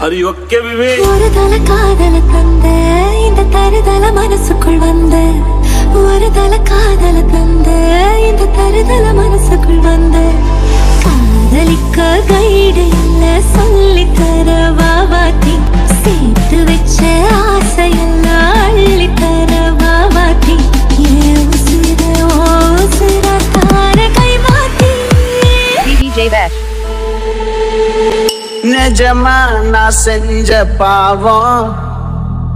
Are you okay, baby? ஒரு தல காதல தந்த இந்த தருதல மனசுக்குள் வந்த ஒரு தல காதல தந்த இந்த தருதல மனசுக்குள் வந்த காதலிக்க கைடு இல்ல சொல்லி தர வாவாத்தி சேர்த்து வச்ச ஆசையெல்லாம் அள்ளி தர வாவாத்தி உசிர ஓசிர தார கை மாத்தி DJ Bash நிஜமா நான் செஞ்ச பாவம்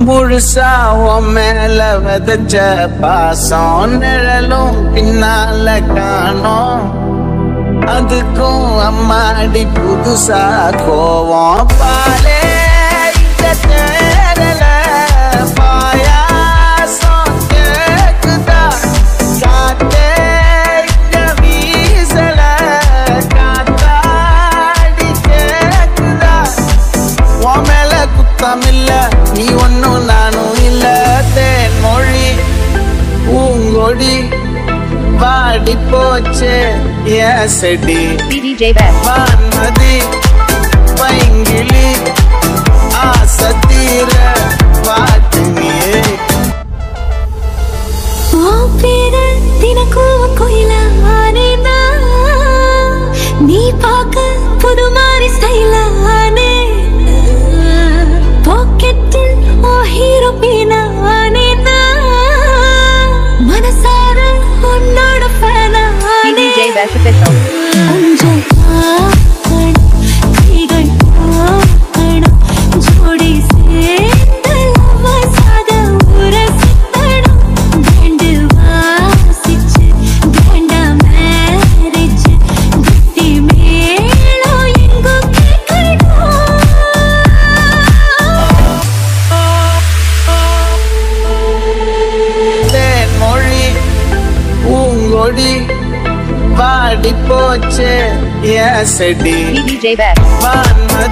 முழுசா உன் மேல விதைச்ச பாசம் நிழலும் பின்னால காணோம் அதுக்கும் அம்மாடி புதுசா கோவம் பாலே இந்த தேரல பாயாசம் கேக்குதா காத்தே இங்க வீசல காத்தாடி கேக்குதா உன் மேல குத்தமில்ல நீ ஒன்னும் நானும் இல்ல தேன் மொழி பூங்கொடி வாடி போச்சே என் செடி DJ Bash வான்மதி பைங்கிளி ஆசை தீர வாட்டுனியே ஓ பேரு தினக்கும் கோயிலா ஆனேனா நீ பார்க்க புது மாதிரி ஸ்டைலா ஆனே பாக்கெட்டில் ஓ ஹீரோ பீனா ஆனேனா மனசார உன்னோட ஃபேனா ஆனே DJ Bash official அஞ்சல் காண கைகள் காண ஜோடி சேர்ந்து லவசாக உரசித்தணும் கண்டு வாசிச்சு கண்டா மேரேஜ் குட்டி மேளம் எங்கும் கேட்கணும் தேன் மொழி பூங்கொடி வாடி போச்சே என் செடி DJ Bash வான்மதி